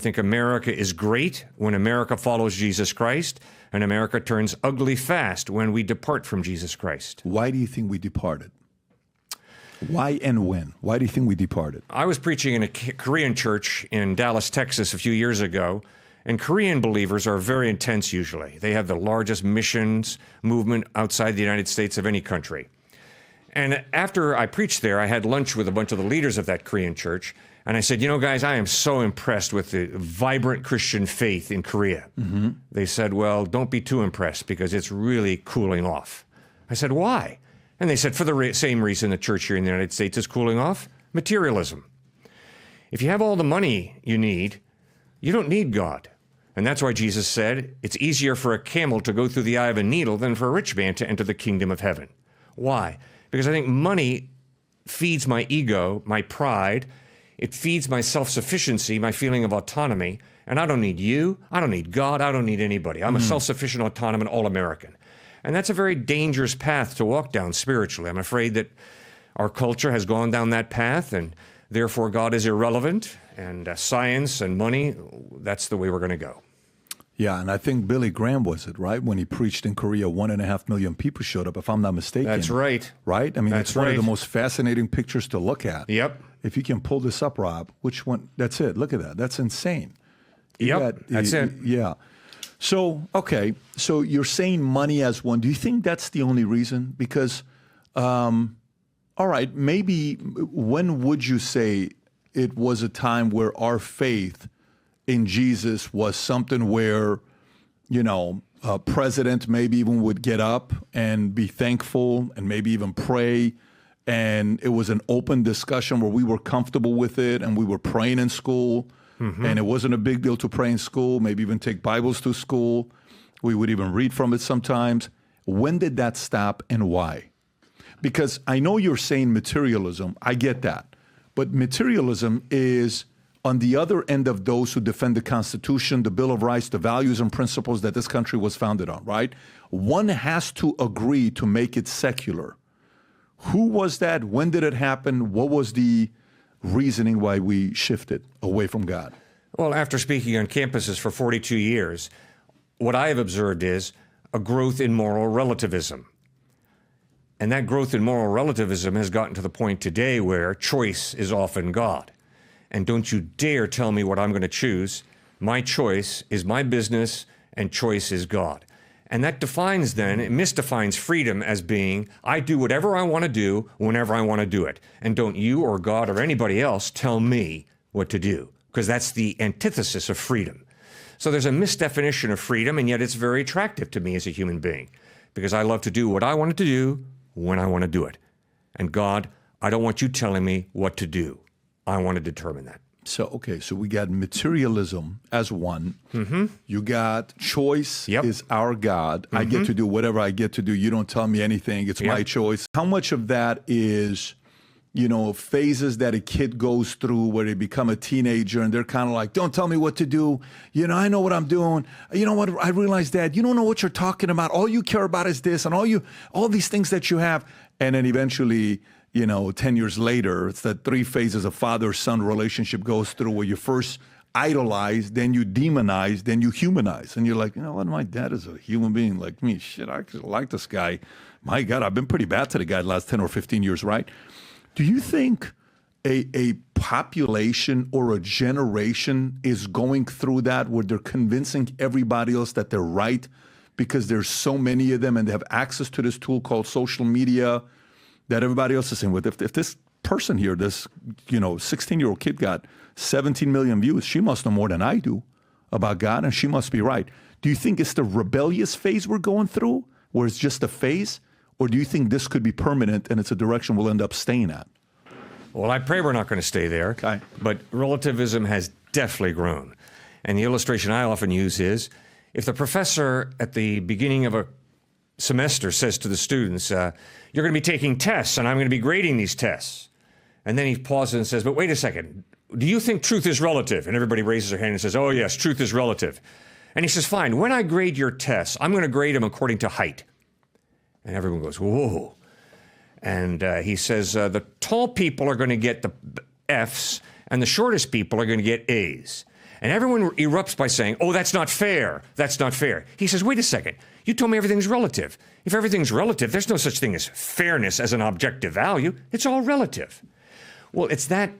think America is great when America follows Jesus Christ, and America turns ugly fast when we depart from Jesus Christ. Why do you think we departed? Why and when? Why do you think we departed? I was preaching in a Korean church in Dallas, Texas a few years ago, and Korean believers are very intense usually. They have the largest missions movement outside the United States of any country. And after I preached there, I had lunch with a bunch of the leaders of that Korean church, and I said, you know, guys, I am so impressed with the vibrant Christian faith in Korea. Mm-hmm. They said, well, don't be too impressed because it's really cooling off. I said, why? And they said, for the same reason the church here in the United States is cooling off, materialism. If you have all the money you need, you don't need God. And that's why Jesus said, it's easier for a camel to go through the eye of a needle than for a rich man to enter the kingdom of heaven. Why? Because I think money feeds my ego, my pride. It feeds my self-sufficiency, my feeling of autonomy. And I don't need you. I don't need God. I don't need anybody. I'm a self-sufficient, autonomous, all-American. And that's a very dangerous path to walk down spiritually. I'm afraid that our culture has gone down that path, and therefore God is irrelevant, and science and money, that's the way we're going to go. Yeah, and I think Billy Graham was it, right? When he preached in Korea, 1.5 million people showed up, if I'm not mistaken. That's right. Right? I mean, that's it's one of the most fascinating pictures to look at. Yep. If you can pull this up, Rob, which one? That's it. Look at that. That's insane. That's it. Yeah. So, okay. So you're saying money as one. Do you think that's the only reason? Because, all right, maybe when would you say it was a time where our faith in Jesus was something where, you know, a president maybe even would get up and be thankful and maybe even pray, and it was an open discussion where we were comfortable with it and we were praying in school, and it wasn't a big deal to pray in school, maybe even take Bibles to school. We would even read from it sometimes. When did that stop and why? Because I know you're saying materialism. I get that. But materialism is on the other end of those who defend the Constitution, the Bill of Rights, the values and principles that this country was founded on, right? One has to agree to make it secular. Who was that? When did it happen? What was the reasoning why we shifted away from God? Well, after speaking on campuses for 42 years, what I have observed is a growth in moral relativism. And that growth in moral relativism has gotten to the point today where choice is often God. And don't you dare tell me what I'm going to choose. My choice is my business, and choice is God. And that defines then, it misdefines freedom as being, I do whatever I want to do whenever I want to do it. And don't you or God or anybody else tell me what to do, because that's the antithesis of freedom. So there's a misdefinition of freedom, and yet it's very attractive to me as a human being, because I love to do what I wanted to do when I want to do it. And God, I don't want you telling me what to do. I want to determine that. So, okay, so we got materialism as one. Mm-hmm. You got choice is our God. I get to do whatever I get to do. You don't tell me anything. It's my choice. How much of that is, you know, phases that a kid goes through where they become a teenager and they're kind of like, don't tell me what to do. You know, I know what I'm doing. You know what? I realize, Dad, you don't know what you're talking about. All you care about is this and all these things that you have. And then eventually, you know, 10 years later, it's that 3 phases of father-son relationship goes through where you first idolize, then you demonize, then you humanize. And you're like, you know what, my dad is a human being like me. Shit, I actually like this guy. My God, I've been pretty bad to the guy the last 10 or 15 years, right? Do you think a population or a generation is going through that where they're convincing everybody else that they're right because there's so many of them and they have access to this tool called social media that everybody else is in with? If this person here, this, you know, 16-year-old kid got 17 million views, she must know more than I do about God, and she must be right. Do you think it's the rebellious phase we're going through, where it's just a phase? Or do you think this could be permanent and it's a direction we'll end up staying at? Well, I pray we're not going to stay there. Okay. But relativism has definitely grown. And the illustration I often use is, if the professor at the beginning of a semester says to the students, you're going to be taking tests and I'm going to be grading these tests. And then he pauses and says, but wait a second, do you think truth is relative? And everybody raises their hand and says, oh yes, truth is relative. And he says, fine, when I grade your tests, I'm going to grade them according to height. And everyone goes, whoa. And he says, the tall people are going to get the Fs and the shortest people are going to get As. And everyone erupts by saying, oh, that's not fair. That's not fair. He says, wait a second. You told me everything's relative. If everything's relative, there's no such thing as fairness as an objective value. It's all relative. Well, it's that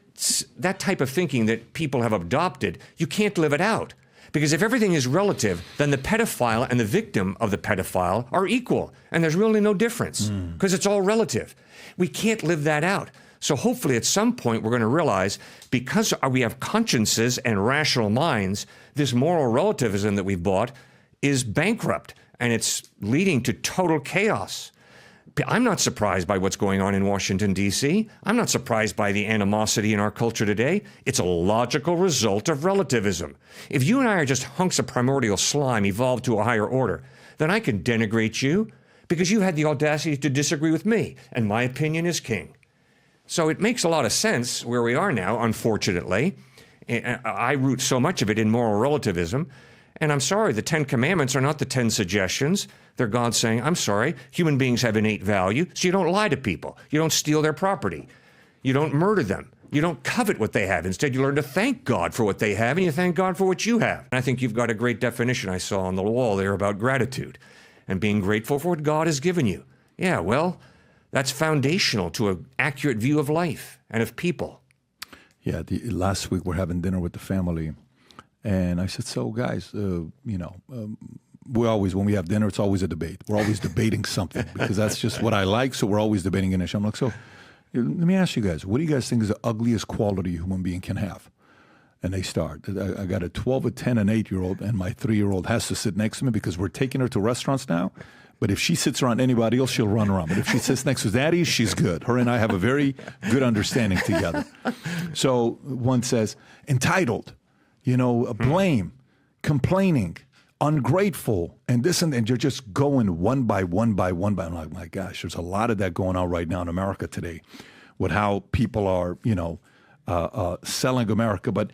type of thinking that people have adopted. You can't live it out. Because if everything is relative, then the pedophile and the victim of the pedophile are equal. And there's really no difference because it's all relative. We can't live that out. So hopefully at some point we're going to realize because we have consciences and rational minds, this moral relativism that we've bought is bankrupt and it's leading to total chaos. I'm not surprised by what's going on in Washington, D.C. I'm not surprised by the animosity in our culture today. It's a logical result of relativism. If you and I are just hunks of primordial slime evolved to a higher order, then I can denigrate you because you had the audacity to disagree with me, and my opinion is king. So it makes a lot of sense where we are now, unfortunately. I root so much of it in moral relativism. And I'm sorry, the 10 Commandments are not the 10 suggestions. They're God saying, I'm sorry, human beings have innate value, so you don't lie to people. You don't steal their property. You don't murder them. You don't covet what they have. Instead, you learn to thank God for what they have, and you thank God for what you have. And I think you've got a great definition I saw on the wall there about gratitude and being grateful for what God has given you. Yeah, well, that's foundational to an accurate view of life and of people. Yeah, last week we're having dinner with the family. And I said, so guys, we always, when we have dinner, it's always a debate. We're always debating something because that's just what I like. So we're always debating an issue. I'm like, so let me ask you guys, what do you guys think is the ugliest quality a human being can have? And they start. I got a 12, a 10, an 8-year-old, and my 3-year-old has to sit next to me because we're taking her to restaurants now. But if she sits around anybody else, she'll run around. But if she sits next to Daddy, she's good. Her and I have a very good understanding together. So one says, entitled. Blame, complaining, ungrateful, and this and you're just going one by one by one by. I'm like, my gosh, there's a lot of that going on right now in America today with how people are, selling America. But,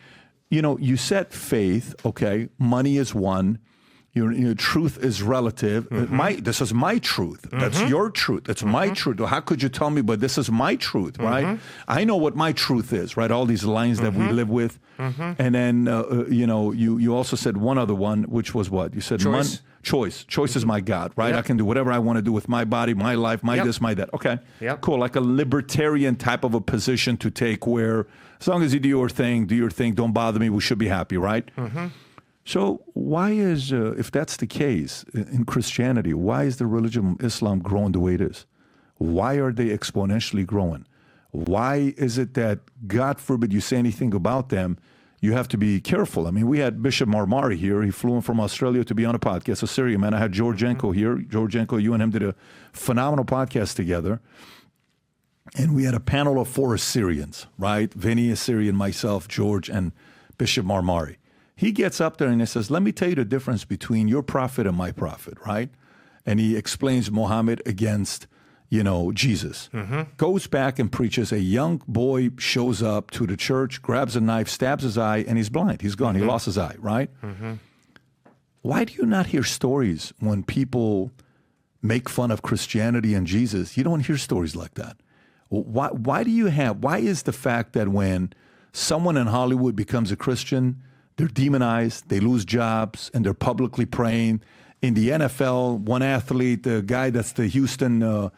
you said faith, okay, money is one. Your truth is relative. This is my truth. That's your truth. That's my truth. How could you tell me, but this is my truth, right? I know what my truth is, right? All these lines that we live with. And then, you also said one other one, which was what? You said choice. Choice. Choice is my God, right? Yep. I can do whatever I want to do with my body, my life, my this, my that. Okay, cool. Like a libertarian type of a position to take where as long as you do your thing, don't bother me, we should be happy, right? So why is, if that's the case in Christianity, why is the religion of Islam growing the way it is? Why are they exponentially growing? Why is it that, God forbid you say anything about them, you have to be careful? I mean, we had Bishop Marmari here. He flew in from Australia to be on a podcast. A Syrian man. I had Georgienko here. Georgienko, you and him did a phenomenal podcast together. And we had a panel of 4 Assyrians, right? Vinny, a Syrian, myself, George, and Bishop Marmari. He gets up there and he says, let me tell you the difference between your prophet and my prophet, right? And he explains Muhammad against, Jesus. Goes back and preaches. A young boy shows up to the church, grabs a knife, stabs his eye, and he's blind. He's gone. He lost his eye, right? Why do you not hear stories when people make fun of Christianity and Jesus? You don't hear stories like that. Why is the fact that when someone in Hollywood becomes a Christian, they're demonized, they lose jobs, and they're publicly praying? In the NFL, one athlete, the guy that's the Houston,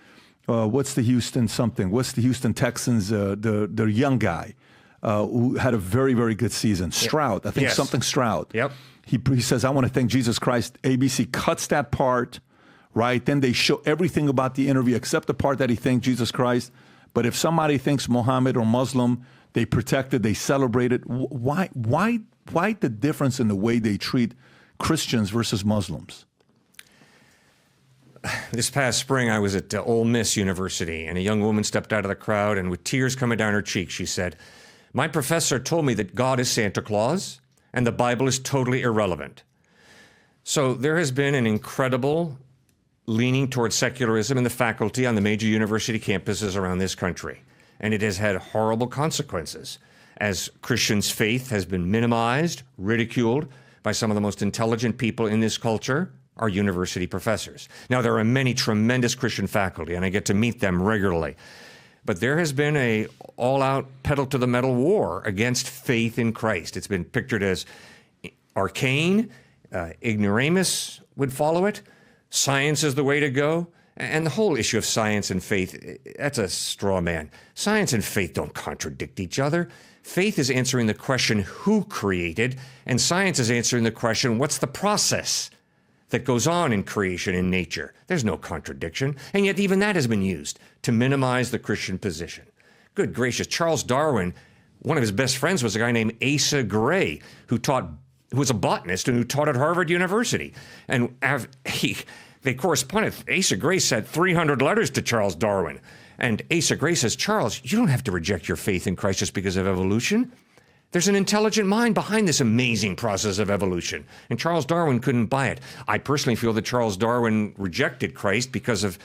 what's the Houston Texans, the young guy who had a very, very good season. Stroud, I think something Stroud. Yep. He says, I want to thank Jesus Christ. ABC cuts that part, right? Then they show everything about the interview except the part that he thanked Jesus Christ. But if somebody thinks Muhammad or Muslim, they protect it, they celebrate it. Why the difference in the way they treat Christians versus Muslims? This past spring, I was at Ole Miss University, and a young woman stepped out of the crowd, and with tears coming down her cheeks, she said, my professor told me that God is Santa Claus, and the Bible is totally irrelevant. So there has been an incredible leaning towards secularism in the faculty on the major university campuses around this country, and it has had horrible consequences, as Christians' faith has been minimized, ridiculed by some of the most intelligent people in this culture, our university professors. Now, there are many tremendous Christian faculty, and I get to meet them regularly. But there has been a all-out pedal-to-the-metal war against faith in Christ. It's been pictured as, arcane. Ignoramus would follow it. Science is the way to go. And the whole issue of science and faith, that's a straw man. Science and faith don't contradict each other. Faith is answering the question, who created? And science is answering the question, what's the process that goes on in creation in nature? There's no contradiction. And yet even that has been used to minimize the Christian position. Good gracious, Charles Darwin, one of his best friends was a guy named Asa Gray, who was a botanist and who taught at Harvard University. And they corresponded. Asa Gray sent 300 letters to Charles Darwin. And Asa Gray says, Charles, you don't have to reject your faith in Christ just because of evolution. There's an intelligent mind behind this amazing process of evolution. And Charles Darwin couldn't buy it. I personally feel that Charles Darwin rejected Christ because of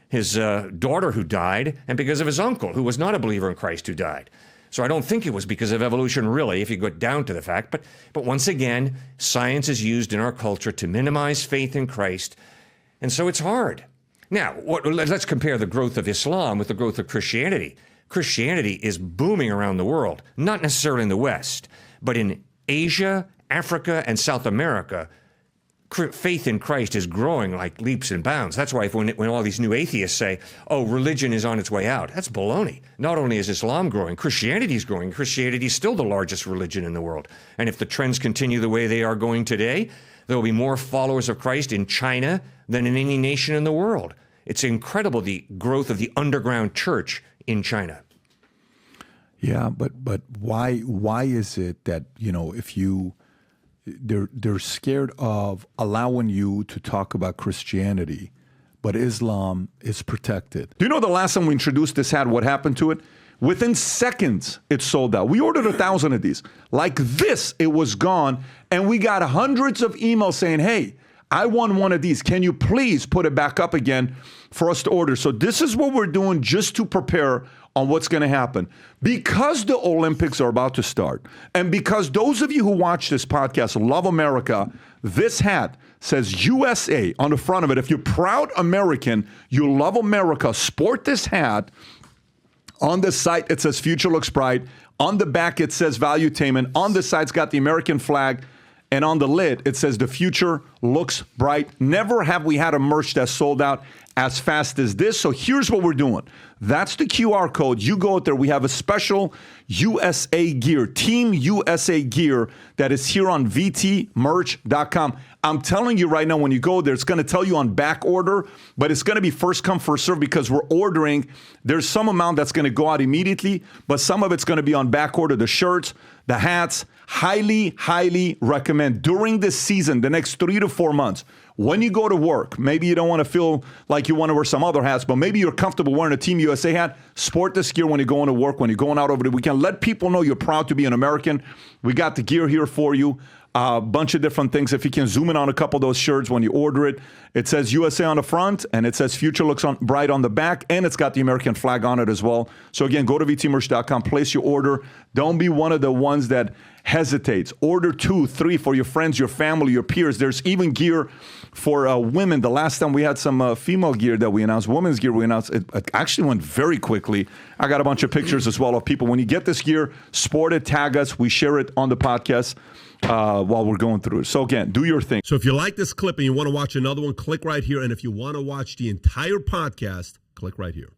his daughter who died and because of his uncle, who was not a believer in Christ, who died. So I don't think it was because of evolution, really, if you get down to the fact. But once again, science is used in our culture to minimize faith in Christ. And so it's hard. Now, let's compare the growth of Islam with the growth of Christianity. Christianity is booming around the world, not necessarily in the West, but in Asia, Africa, and South America, faith in Christ is growing like leaps and bounds. That's why when all these new atheists say, oh, religion is on its way out, that's baloney. Not only is Islam growing, Christianity is growing. Christianity is still the largest religion in the world. And if the trends continue the way they are going today, there will be more followers of Christ in China than in any nation in the world. It's incredible, the growth of the underground church in China. Yeah, but why is it that, if they're scared of allowing you to talk about Christianity, but Islam is protected? Do you know the last time we introduced this hat, what happened to it? Within seconds, it sold out. We ordered 1,000 of these. Like this, it was gone. And we got hundreds of emails saying, hey, I want one of these. Can you please put it back up again for us to order? So this is what we're doing just to prepare on what's going to happen. Because the Olympics are about to start, and because those of you who watch this podcast love America, this hat says USA on the front of it. If you're proud American, you love America, sport this hat. On the site, it says Future Looks Bright. On the back, it says Valuetainment. On the side, it's got the American flag. And on the lid, it says the future looks bright. Never have we had a merch that sold out as fast as this. So here's what we're doing. That's the QR code. You go out there. We have a special USA gear, Team USA gear, that is here on vtmerch.com. I'm telling you right now, when you go there, it's going to tell you on back order, but it's going to be first come, first serve because we're ordering. There's some amount that's going to go out immediately, but some of it's going to be on back order. The shirts, the hats, highly, highly recommend during this season, the next 3 to 4 months. When you go to work, maybe you don't want to feel like you want to wear some other hats, but maybe you're comfortable wearing a Team USA hat. Sport this gear when you're going to work, when you're going out over the weekend. Let people know you're proud to be an American. We got the gear here for you. A bunch of different things. If you can zoom in on a couple of those shirts when you order it, it says USA on the front, and it says Future Looks Bright on the back, and it's got the American flag on it as well. So again, go to vtmerch.com, place your order. Don't be one of the ones that hesitates. Order 2, 3 for your friends, your family, your peers. There's even gear for women. The last time we had some female gear that we announced, women's gear we announced, it actually went very quickly. I got a bunch of pictures as well of people. When you get this gear, sport it, tag us. We share it on the podcast while we're going through it. So again, do your thing. So if you like this clip and you want to watch another one, click right here. And if you want to watch the entire podcast, click right here.